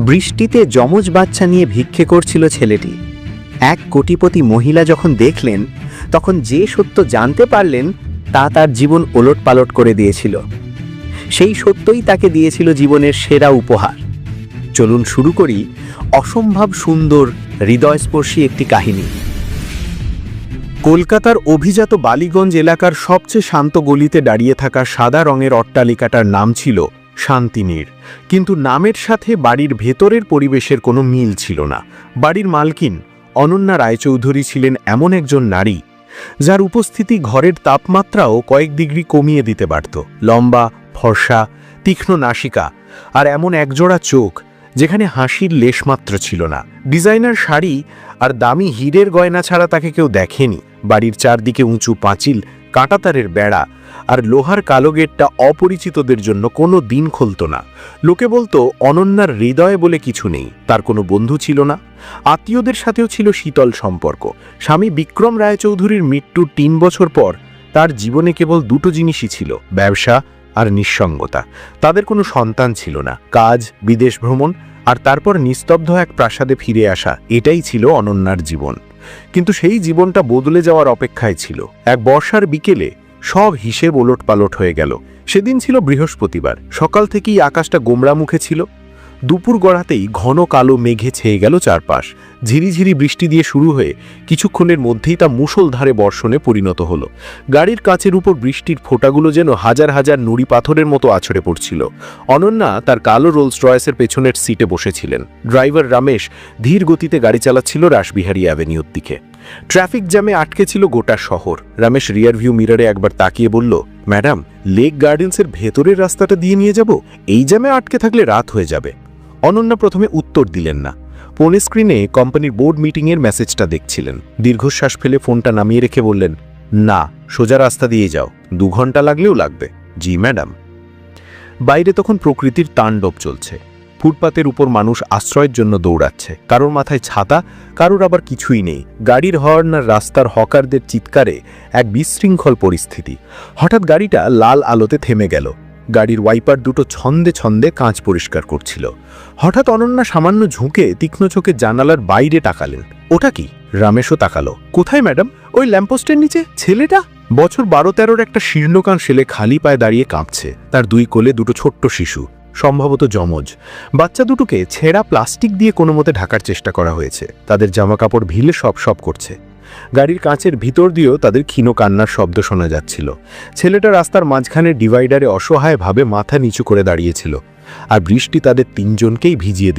বৃষ্টিতে যমজ বাচ্চা নিয়ে ভিক্ষে করছিল ছেলেটি। এক কোটিপতি মহিলা যখন দেখলেন, তখন যে সত্য জানতে পারলেন তা তার জীবন ওলটপালট করে দিয়েছিল। সেই সত্যই তাকে দিয়েছিল জীবনের সেরা উপহার। চলুন শুরু করি অসম্ভব সুন্দর হৃদয়স্পর্শী একটি কাহিনী। কলকাতার অভিজাত বালিগঞ্জ এলাকার সবচেয়ে শান্ত গলিতে দাঁড়িয়ে থাকা সাদা রঙের অট্টালিকাটার নাম ছিল শান্তিনীড়। কিন্তু নামের সাথে বাড়ির ভেতরের পরিবেশের কোনো মিল ছিল না। বাড়ির মালকিন অনন্যা রায়চৌধুরী ছিলেন এমন একজন নারী যার উপস্থিতি ঘরের তাপমাত্রাও কয়েক ডিগ্রি কমিয়ে দিতে পারত। লম্বা, ফর্সা, তীক্ষ্ণ নাসিকা আর এমন একজোড়া চোখ যেখানে হাসির লেশমাত্র ছিল না। ডিজাইনার শাড়ি আর দামি হীরের গয়না ছাড়া তাকে কেউ দেখেনি। বাড়ির চারদিকে উঁচু পাঁচিল, কাঁটাতারের বেড়া আর লোহার কালো গেটটা অপরিচিতদের জন্য কোনো দিন খুলত না। লোকে বলতো অনন্যার হৃদয় বলে কিছু নেই। তার কোনো বন্ধু ছিল না, আত্মীয়দের সাথেও ছিল শীতল সম্পর্ক। স্বামী বিক্রম রায়চৌধুরীর মৃত্যুর 3 বছর পর তার জীবনে কেবল দুটো জিনিসই ছিল, ব্যবসা আর নিঃসঙ্গতা। তাদের কোনো সন্তান ছিল না। কাজ, বিদেশ ভ্রমণ আর তারপর নিস্তব্ধ এক প্রাসাদে ফিরে আসা, এটাই ছিল অনন্যার জীবন। কিন্তু সেই জীবনটা বদলে যাওয়ার অপেক্ষায় ছিল। এক বর্ষার বিকেলে সব হিসেব ওলটপালট হয়ে গেল। সেদিন ছিল বৃহস্পতিবার। সকাল থেকেই আকাশটা গোমড়া মুখে ছিল। দুপুর গড়াতেই ঘন কালো মেঘে ছেয়ে গেল চারপাশ। ঝিরিঝিরি বৃষ্টি দিয়ে শুরু হয়ে কিছুক্ষণের মধ্যেই তা মুষলধারে বর্ষণে পরিণত হলো। গাড়ির কাচের উপর বৃষ্টির ফোঁটাগুলো যেন হাজার হাজার নুড়ি পাথরের মতো আছড়ে পড়ছিল। অনন্যা তার কালো রোলস রয়েসের পেছনের সিটে বসেছিলেন। ড্রাইভার রমেশ ধীর গতিতে গাড়ি চালাচ্ছিল রাসবিহারী অ্যাভিনিউর দিকে। ট্রাফিক জ্যামে আটকে ছিল গোটা শহর। রমেশ রিয়ার ভিউ মিররে একবার তাকিয়ে বলল, ম্যাডাম, লেক গার্ডেন্সের ভেতরের রাস্তাটা দিয়ে নিয়ে যাব? এই জ্যামে আটকে থাকলে রাত হয়ে যাবে। অনন্যা প্রথমে উত্তর দিলেন না। ফোন স্ক্রিনে কোম্পানির বোর্ড মিটিংয়ের মেসেজটা দেখছিলেন। দীর্ঘশ্বাস ফেলে ফোনটা নামিয়ে রেখে বললেন, না, সোজা রাস্তা দিয়ে যাও, 2 ঘন্টা লাগলেও লাগবে। জি ম্যাডাম। বাইরে তখন প্রকৃতির তাণ্ডব চলছে। ফুটপাতের উপর মানুষ আশ্রয়ের জন্য দৌড়াচ্ছে। কারোর মাথায় ছাতা, কারোর আবার কিছুই নেই। গাড়ির হর্ন আর রাস্তার হকারদের চিৎকারে এক বিশৃঙ্খল পরিস্থিতি। হঠাৎ গাড়িটা লাল আলোতে থেমে গেল। গাড়ির ওয়াইপার দুটো ছন্দে ছন্দে কাঁচ পরিষ্কার করছিল। হঠাৎ অনন্যা সামান্য ঝুঁকে তীক্ষ্ণ চোখে জানালার বাইরে তাকালেন। ওটা কি? রমেশও তাকালো। কোথায় ম্যাডাম? ওই ল্যাম্পপোস্টের নিচে। ছেলেটা? বছর 12-13-র একটা শীর্ণকান ছেলে খালি পায়ে দাঁড়িয়ে কাঁপছে। তার 2 কোলে দুটো ছোট্ট শিশু, সম্ভবত যমজ। বাচ্চা দুটোকে ছেঁড়া প্লাস্টিক দিয়ে কোনো মতে ঢাকার চেষ্টা করা হয়েছে। তাদের জামাকাপড় ভিলে সব সব করছে। গাড়ির কাঁচের ভিতর দিয়েও তাদের ক্ষীণ কান্নার শব্দ শোনা যাচ্ছিল। ছেলেটা রাস্তার মাঝখানে ডিভাইডারে অসহায়ভাবে মাথা নিচু করে দাঁড়িয়েছিল, আর বৃষ্টি তাদের 3 জনকেই ভিজিয়ে দিচ্ছিল।